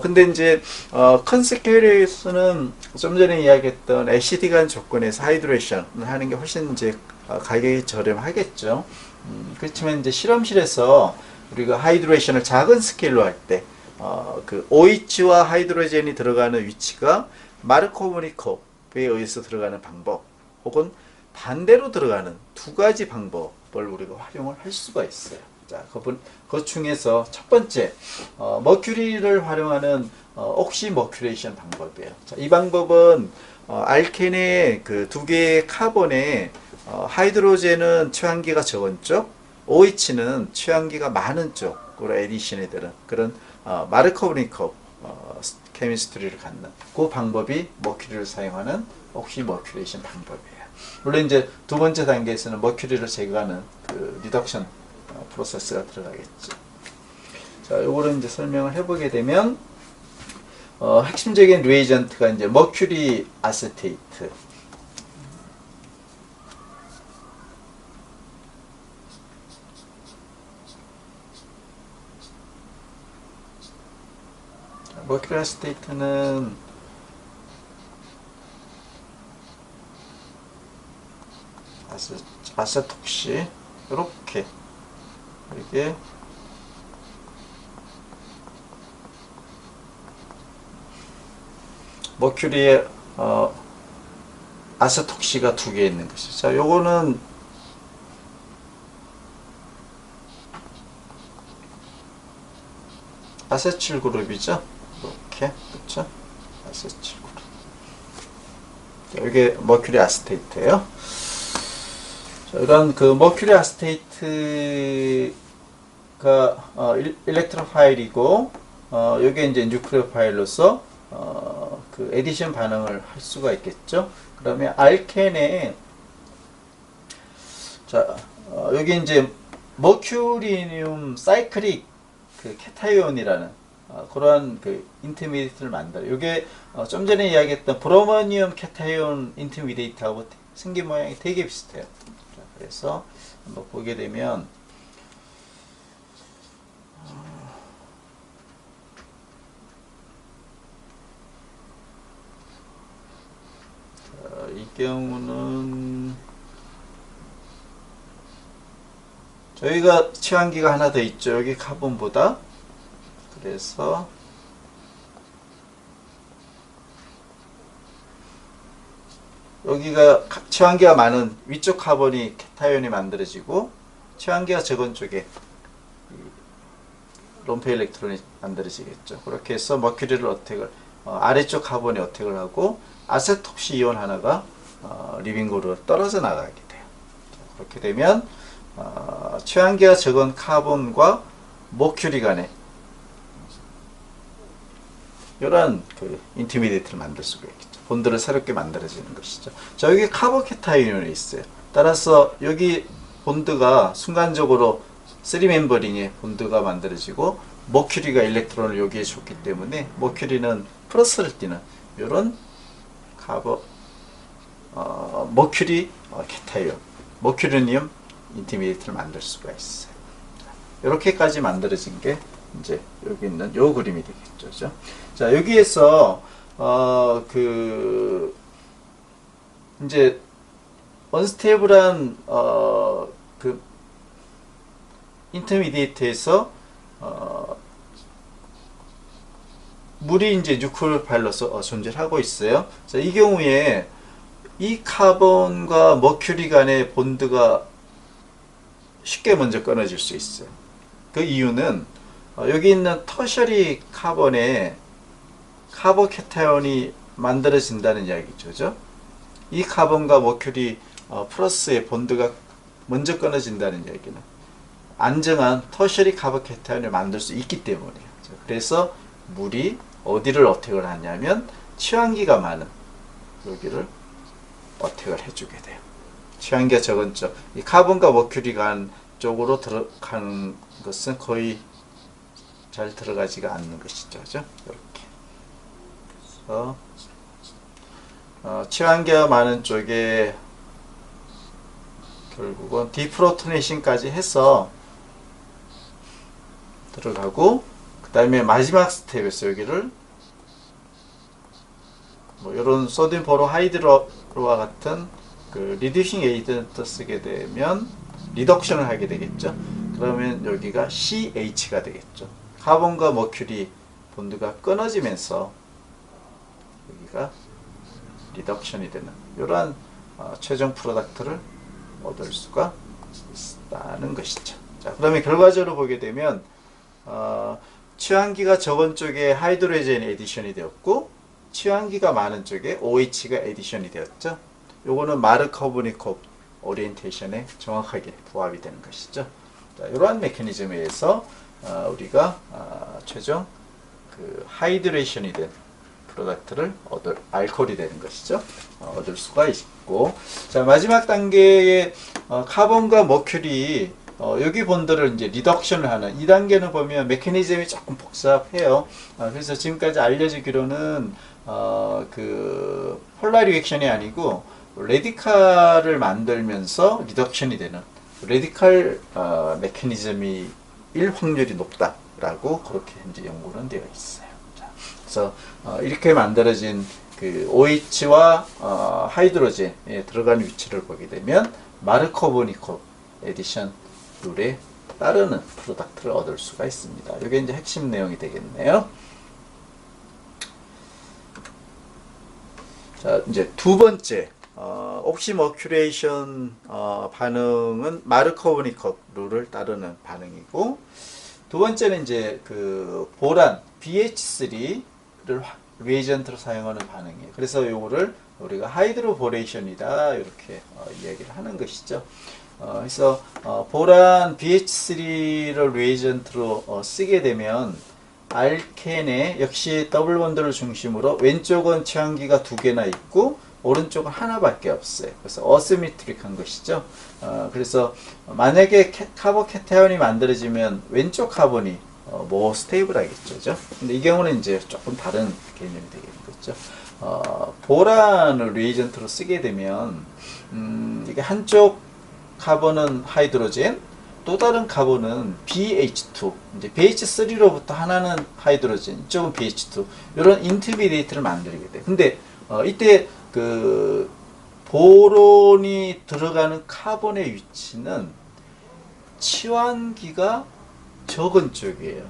근데 이제 컨세큐리스는 좀 전에 이야기했던 애시디간 조건에서 하이드레이션을 하는 게 훨씬 이제 가격이 저렴하겠죠. 그렇지만 이제 실험실에서 우리가 하이드레이션을 작은 스케일로 할 때, 그 OH와 하이드로젠이 들어가는 위치가 마르코브니컵에 의해서 들어가는 방법, 혹은 반대로 들어가는 두 가지 방법을 우리가 활용을 할 수가 있어요. 자, 그 중에서 첫 번째, 머큐리를 활용하는 옥시머큐레이션 방법이에요. 자, 이 방법은 알켄의 그 두 개의 카본에 하이드로젠은 취환기가 적은 쪽, OH는 취환기가 많은 쪽으로 에디션이 되는 그런 마르코브니컵 케미스트리를 갖는 그 방법이 머큐리를 사용하는 옥시머큐레이션 방법이에요. 물론 이제 두 번째 단계에서는 머큐리를 제거하는 그 리덕션 프로세스가 들어가겠죠. 자, 요거를 이제 설명을 해보게 되면 핵심적인 리에이전트가 이제 머큐리 아세테이트. 머큐리 아세테이트는 아세톡시 이렇게 이게 머큐리에 아세톡시가 두 개 있는 것이죠. 자, 요거는 아세틸 그룹이죠. 이렇게, 그렇죠? 아세틸 그룹. 자, 이게 머큐리 아세테이트예요. 자, 이런 그 머큐리 아세테이트가 일렉트로 파일이고, 요게 이제 뉴클리오 파일로서 그 에디션 반응을 할 수가 있겠죠. 그러면 알켄에 자, 여기 이제 머큐리늄 사이클릭 그 케타이온이라는 그러한 그 인터미디에이트를 만들어요. 이게 좀 전에 이야기했던 브로모늄 케타이온 인터미디에이트하고 생긴 모양이 되게 비슷해요. 자, 그래서 한번 보게 되면 이 경우는 저희가 취한기가 하나 더 있죠. 여기 카본보다. 그래서 여기가 취한기가 많은 위쪽 카본이 케타이온이 만들어지고 취한기가 적은 쪽에 롬페 일렉트론이 만들어지겠죠. 그렇게 해서 머큐리를 어택을 아래쪽 카본에 어택을 하고 아세톡시 이온 하나가 리빙고로 떨어져 나가게 돼요. 그렇게 되면 취한기가 적은 카본과 머큐리 간에 이런 그 인터미디에이트를 만들 수가 있겠죠. 본드를 새롭게 만들어지는 것이죠. 자, 여기 카보케타이온이 있어요. 따라서 여기 본드가 순간적으로 3멤버링의 본드가 만들어지고 머큐리가 일렉트론을 여기에 줬기 때문에 머큐리는 플러스를 띠는 이런 머큐리 케타이온, 머큐리늄 인터미디에이트를 만들 수가 있어요. 이렇게까지 만들어진 게 이제 여기 있는 요 그림이 되겠죠. 자, 여기에서 이제 언스테이블한 그 인터미디에이트에서 물이 이제 뉴클 파일로서 존재하고 있어요. 자, 이 경우에 이 카본과 머큐리 간의 본드가 쉽게 먼저 끊어질 수 있어요. 그 이유는 여기 있는 터셔리 카본에 카보케타이온이 만들어진다는 이야기죠. 이 카본과 머큐리 플러스의 본드가 먼저 끊어진다는 이야기는 안정한 터셔리 카보케타이온을 만들 수 있기 때문이에요. 그래서 물이 어디를 어택을 하냐면 취한기가 많은 여기를 어택을 해주게 돼요. 취한기가 적은 쪽, 이 카본과 머큐리 간 쪽으로 들어가는 것은 거의 잘 들어가지가 않는 것이죠. 이렇게. 그래서 취한기가 많은 쪽에 결국은 디프로토네이션까지 해서 들어가고, 그 다음에 마지막 스텝에서 여기를 뭐 이런 소디움 보로하이드로와 같은 그 리듀싱 에이전트 쓰게 되면 리덕션을 하게 되겠죠. 그러면 여기가 CH가 되겠죠. 카본과 머큐리 본드가 끊어지면서 여기가 리덕션이 되는 이러한 최종 프로덕트를 얻을 수가 있다는 것이죠. 자, 그러면 결과적으로 보게 되면 취한기가 적은 쪽에 하이드로젠이 에디션이 되었고 취한기가 많은 쪽에 OH가 에디션이 되었죠. 요거는 마르코브니콥 오리엔테이션에 정확하게 부합이 되는 것이죠. 자, 이러한 메커니즘에 의해서 우리가 최종 그 하이드레이션이 된 프로덕트를 알코올이 되는 것이죠. 얻을 수가 있고, 자, 마지막 단계에 카본과 머큐리 여기 본드를 이제 리덕션을 하는 이 단계는 보면 메커니즘이 조금 복잡해요. 그래서 지금까지 알려지기로는 그 폴라 리액션이 아니고 레디칼을 만들면서 리덕션이 되는 레디칼 메커니즘이 일 확률이 높다라고 그렇게 현재 연구는 되어 있어요. 자, 그래서 이렇게 만들어진 그 OH와 하이드로젠에 들어가는 위치를 보게 되면 마르코브니콥 에디션 룰에 따르는 프로덕트를 얻을 수가 있습니다. 이게 이제 핵심 내용이 되겠네요. 자, 이제 두 번째 옥시머큐레이션 반응은 마르코브니콥 룰을 따르는 반응이고, 두 번째는 이제 그 보란 BH3를 리에이전트로 사용하는 반응이에요. 그래서 요거를 우리가 하이드로보레이션이다 이렇게 이야기를 하는 것이죠. 그래서 보란 BH3를 리에이전트로 쓰게 되면 알켄에 역시 더블 본드를 중심으로 왼쪽은 취향기가 두 개나 있고 오른쪽은 하나밖에 없어요. 그래서 어시메트릭한 것이죠. 그래서 만약에 카보캐타이온이 만들어지면 왼쪽 카본이 뭐 스테이블하겠죠. 근데 이 경우는 이제 조금 다른 개념이 되겠는 거죠. 보란을 리에이전트로 쓰게 되면 이게 한쪽 카본은 하이드로젠, 또 다른 카본은 BH2, 이제 BH3로부터 하나는 하이드로젠, 이쪽은 BH2, 이런 인터미디에이트를 만들게 돼. 근데 이때 그 보론이 들어가는 카본의 위치는 치환기가 적은 쪽이에요.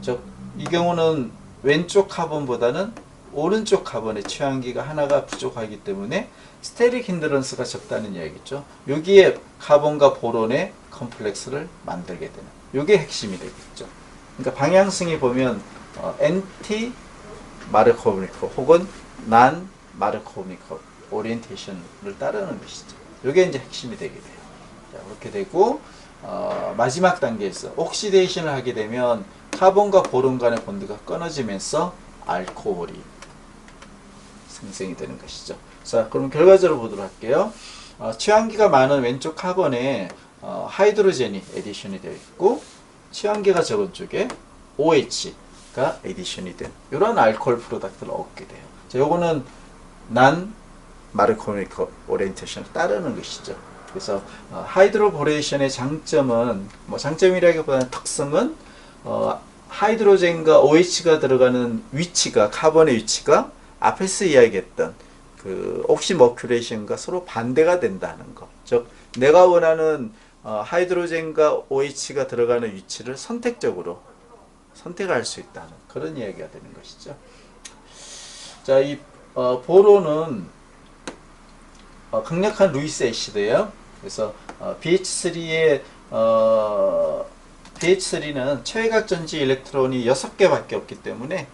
즉, 이 경우는 왼쪽 카본보다는 오른쪽 카본의 취향기가 하나가 부족하기 때문에 스테릭 힌드런스가 적다는 이야기죠. 여기에 카본과 보론의 컴플렉스를 만들게 되는, 이게 핵심이 되겠죠. 그러니까 방향성이 보면 엔티 마르코브니코 혹은 난 마르코브니코 오리엔테이션을 따르는 것이죠. 이게 이제 핵심이 되게 돼요. 자, 그렇게 되고 마지막 단계에서 옥시데이션을 하게 되면 카본과 보론 간의 본드가 끊어지면서 알코올이 생성이 되는 것이죠. 자, 그럼 결과적으로 보도록 할게요. 취향기가 많은 왼쪽 카본에 하이드로젠이 에디션이 되어 있고 취향기가 적은 쪽에 OH가 에디션이 된 이런 알코올 프로덕트를 얻게 돼요. 자, 요거는 난 마르코니코 오리엔테이션을 따르는 것이죠. 그래서 하이드로보레이션의 장점은 뭐 장점이라기보다는 특성은 하이드로젠과 OH가 들어가는 위치가 카본의 위치가 앞에서 이야기했던 그 옥시머큐레이션과 서로 반대가 된다는 거. 즉 내가 원하는 하이드로젠과 OH가 들어가는 위치를 선택적으로 선택할 수 있다는 그런 이야기가 되는 것이죠. 자, 이 보론은 강력한 루이스 애시드예요. 그래서 BH3는 최외곽 전지 일렉트론이 6개밖에 없기 때문에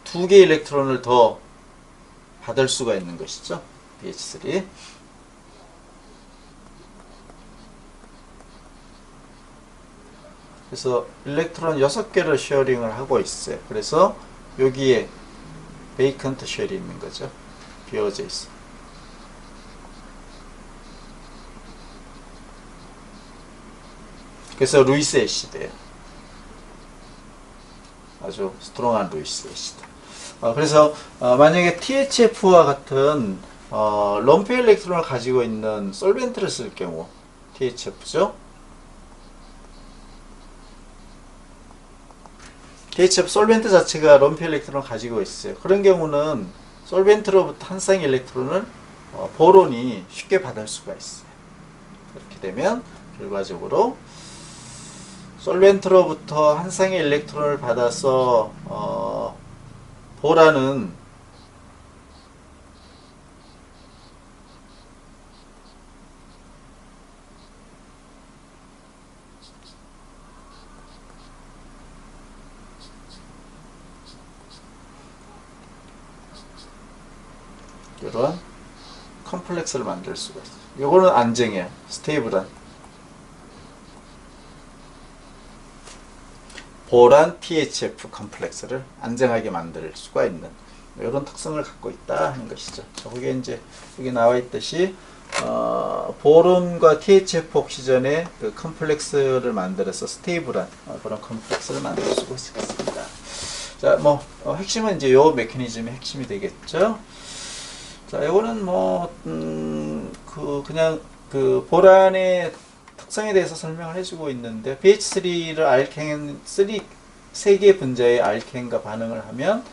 2개 일렉트론을 더 받을 수가 있는 것이죠. BH3. 그래서 일렉트론 6개를 쉐어링을 하고 있어요. 그래서 여기에 베이컨트 쉘이 있는 거죠. 비어져 있어. 그래서 루이스 애시드예요. 아주 스트롱한 루이스 애시드. 그래서 만약에 THF와 같은 럼프 일렉트론을 가지고 있는 솔벤트를 쓸 경우 THF죠. THF 솔벤트 자체가 럼프 일렉트론을 가지고 있어요. 그런 경우는 솔벤트로부터 한 쌍의 일렉트론을 보론이 쉽게 받을 수가 있어요. 그렇게 되면 결과적으로 솔벤트로부터 한 쌍의 일렉트론을 받아서 보라는 이런 컴플렉스를 만들 수가 있어요. 이거는 안정해요. 스테이블한 보란 THF 컴플렉스를 안정하게 만들 수가 있는 이런 특성을 갖고 있다 하는 것이죠. 그게 이제 여기 나와 있듯이 보론과 THF 옥시전의 그 컴플렉스를 만들어서 스테이블한 그런 컴플렉스를 만들 수가 있습니다. 자, 뭐 핵심은 이제 요 메커니즘의 핵심이 되겠죠. 자, 이거는 그냥 그 보란의 특성에 대해서 설명을 해주고 있는데 BH3를 알켄 3개의 분자의 알켄과 반응을 하면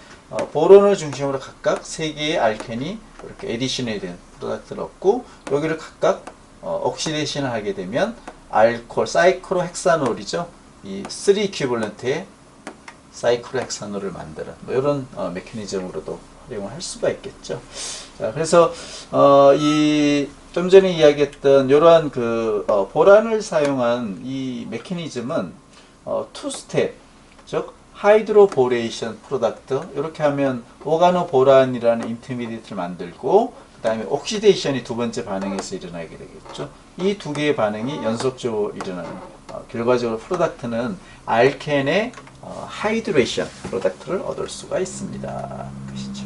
보론을 중심으로 각각 3개의 알켄이 이렇게 에디션이 된 프로덕트를 얻고 여기를 각각 옥시데이션을 하게 되면 알코올, 사이클로헥사놀이죠. 이 3 이퀴벌런트의 사이클로헥사놀을 만드는 뭐 이런 메커니즘으로도 활용을 할 수가 있겠죠. 자, 그래서 좀 전에 이야기했던 이러한 보란을 사용한 이 메커니즘은 투 스텝, 즉 하이드로보레이션 프로덕트 이렇게 하면 오가노보란이라는 인터미디에이트를 만들고 그 다음에 옥시데이션이 두 번째 반응에서 일어나게 되겠죠. 이 두 개의 반응이 연속적으로 일어나는 결과적으로 프로덕트는 알켄의 하이드레이션 프로덕트를 얻을 수가 있습니다. 그시죠.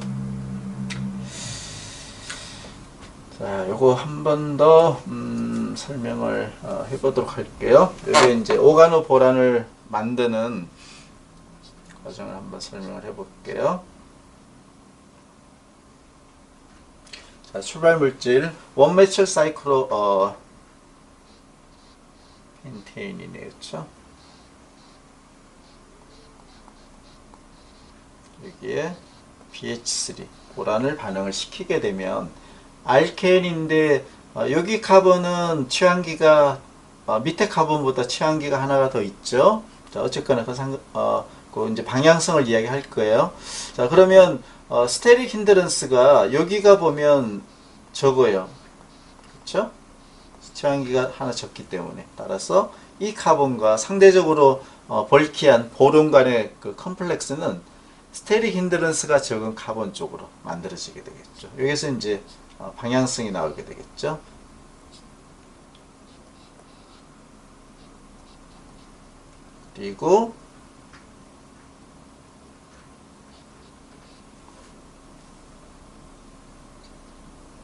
자, 요거 한 번 더 설명을 해보도록 할게요. 여기 이제 오가노보란을 만드는 과정을 한번 설명을 해볼게요. 자, 출발 물질 원매철 사이클로 펜테인이네요, 그렇죠? 여기에 BH3 보란을 반응을 시키게 되면 알켄인데 여기 카본은 취항기가 밑에 카본보다 취항기가 하나가 더 있죠. 자, 어쨌거나 그 이제 방향성을 이야기할 거예요. 자, 그러면 스테릭 힌드런스가 여기가 보면 적어요. 그렇죠? 취항기가 하나 적기 때문에 따라서 이 카본과 상대적으로 벌키한 보론 간의 그 컴플렉스는 스테릭 힌드런스가 적은 카본 쪽으로 만들어지게 되겠죠. 여기서 이제 방향성이 나오게 되겠죠. 그리고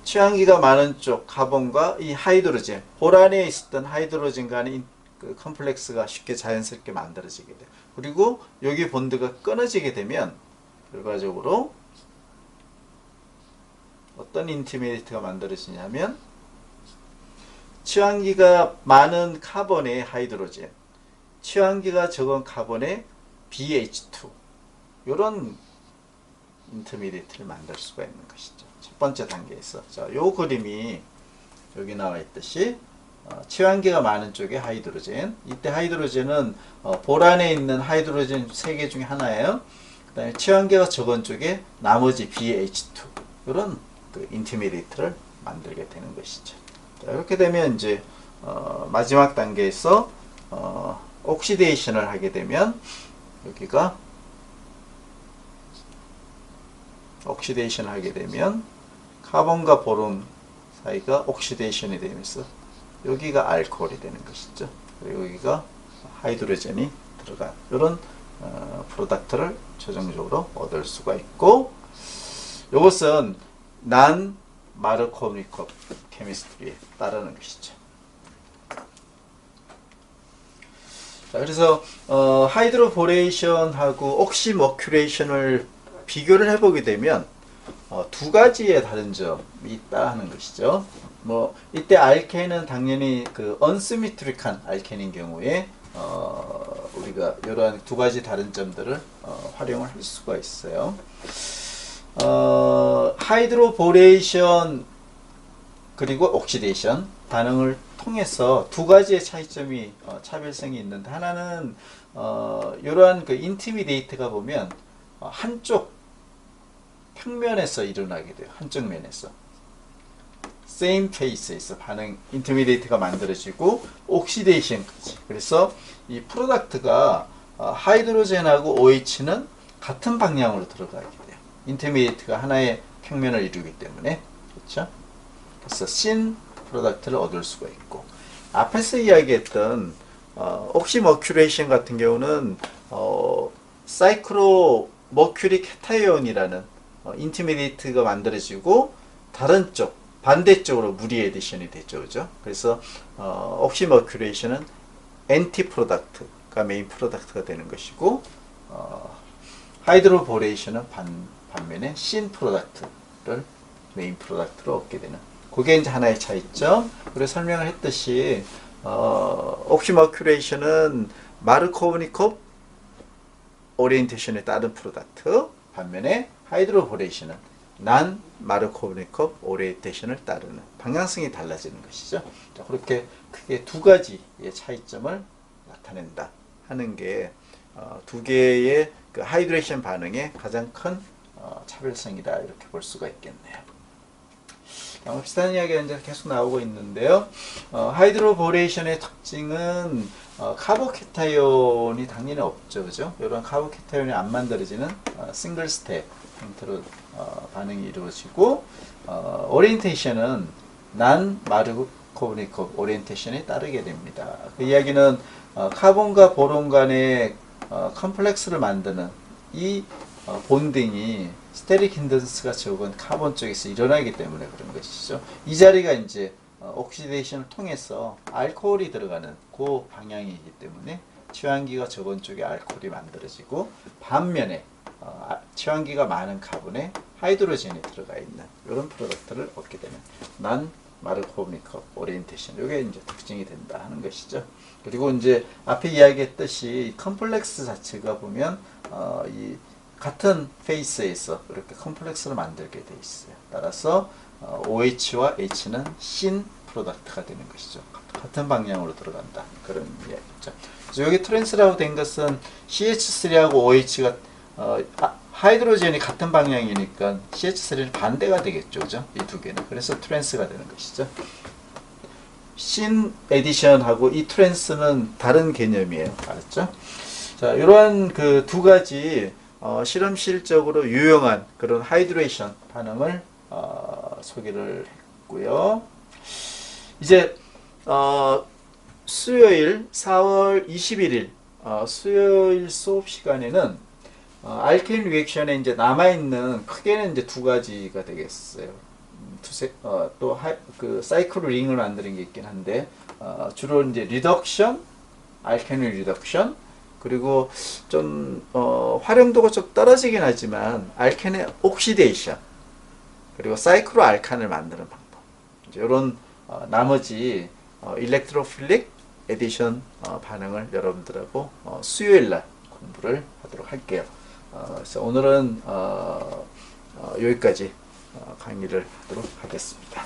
취항기가 많은 쪽 카본과 이 하이드로젠, 보란에 있었던 하이드로젠 간의 그 컴플렉스가 쉽게 자연스럽게 만들어지게 돼요. 그리고 여기 본드가 끊어지게 되면 결과적으로 어떤 인터미디에이트가 만들어지냐면 취항기가 많은 카본의 하이드로젠, 취항기가 적은 카본의 BH2 이런 인터미디에이트를 만들 수가 있는 것이죠. 첫 번째 단계에서 자, 요 그림이 여기 나와 있듯이 취항기가 많은 쪽에 하이드로젠, 이때 하이드로젠은 보란에 있는 하이드로젠 3개 중에 하나예요. 그 다음에 취항기가 적은 쪽에 나머지 BH2 이런 그 인터미디에이트를 만들게 되는 것이죠. 자, 이렇게 되면 이제 마지막 단계에서 옥시데이션을 하게 되면 여기가 옥시데이션을 하게 되면 카본과 보론 사이가 옥시데이션이 되면서 여기가 알코올이 되는 것이죠. 그리고 여기가 하이드로젠이 들어간 이런 프로덕트를 최종적으로 얻을 수가 있고, 이것은 난 마르코브니컵 케미스트리에 따르는 것이죠. 자, 그래서 하이드로보레이션하고 옥시머큐레이션을 비교를 해보게 되면 두 가지의 다른 점이 있다 하는 것이죠. 뭐 이때 알켄은 당연히 그 언시메트릭한 알켄인 경우에 우리가 이러한 두 가지 다른 점들을 활용을 할 수가 있어요. 하이드로보레이션 그리고 옥시데이션 반응을 통해서 두 가지의 차이점이 차별성이 있는데, 하나는 이러한 그 인티미데이트가 보면 한쪽 평면에서 일어나게 돼요. 한쪽 면에서 same face에서 반응 인터미디에이트가 만들어지고 옥시데이션까지. 그래서 이 프로덕트가 하이드로젠하고 OH는 같은 방향으로 들어가게 돼요. 인터미디에이트가 하나의 평면을 이루기 때문에. 그렇죠? 그래서 신 프로덕트를 얻을 수가 있고, 앞에서 이야기했던 옥시머큐레이션 같은 경우는 사이클로 머큐리 캐타이온이라는 인터미디에이트가 만들어지고 다른 쪽 반대쪽으로 무리 에디션이 되죠. 그죠? 그래서 옥시머큐레이션은 엔티 프로덕트가 메인 프로덕트가 되는 것이고, 하이드로보레이션은 반면에 신 프로덕트를 메인 프로덕트로 얻게 되는, 그게 이제 하나의 차이점. 그래서 설명을 했듯이 옥시머큐레이션은 마르코브니컵 오리엔테이션에 따른 프로덕트, 반면에 하이드로보레이션은 난 마르코브니컵 오리엔테이션을 따르는, 방향성이 달라지는 것이죠. 자, 그렇게 크게 두 가지의 차이점을 나타낸다 하는 게 두 개의 그 하이드레이션 반응의 가장 큰 차별성이다, 이렇게 볼 수가 있겠네요. 아마 비슷한 이야기가 이제 계속 나오고 있는데요. 하이드로보레이션의 특징은 카보케타이온이 당연히 없죠, 그죠? 이런 카보케타이온이 안 만들어지는 싱글 스텝 형태로 반응이 이루어지고, 오리엔테이션은 난 마르코브니콥 오리엔테이션에 따르게 됩니다. 그 이야기는 카본과 보론 간의 컴플렉스를 만드는 이 본딩이 스테릭 힌든스가 적은 카본 쪽에서 일어나기 때문에 그런 것이죠. 이 자리가 이제 옥시데이션을 통해서 알코올이 들어가는 그 방향이기 때문에 취환기가 적은 쪽에 알코올이 만들어지고, 반면에 취환기가 많은 카본에 하이드로젠이 들어가 있는 이런 프로덕트를 얻게 되는 난 마르코브니콥 오리엔테이션, 이게 이제 특징이 된다 하는 것이죠. 그리고 이제 앞에 이야기했듯이 컴플렉스 자체가 보면 이 같은 페이스에서 이렇게 컴플렉스를 만들게 돼 있어요. 따라서 OH와 H는 신 프로덕트가 되는 것이죠. 같은 방향으로 들어간다, 그런 이야기죠. 그래서 여기 트랜스라고 된 것은 CH3하고 OH가 하이드로젠이 같은 방향이니까 CH3는 반대가 되겠죠, 그죠? 이 두 개는. 그래서 트랜스가 되는 것이죠. 신 에디션하고 이 트랜스는 다른 개념이에요. 알았죠? 자, 이러한 그 두 가지 실험실적으로 유용한 그런 하이드레이션 반응을 소개를 했고요. 이제 수요일 4월 21일 수요일 수업 시간에는 알케인 리액션에 이제 남아있는 크게는 이제 두 가지가 되겠어요. 또 그 사이클 링을 만드는 게 있긴 한데, 주로 이제 리덕션, 알케닐 리덕션, 그리고 좀 활용도가 좀 떨어지긴 하지만 알케네 옥시데이션, 그리고 사이클로 알칸을 만드는 방법, 이제 이런 나머지 일렉트로필릭 에디션 반응을 여러분들하고 수요일날 공부를 하도록 할게요. 그래서 오늘은 여기까지 강의를 하도록 하겠습니다.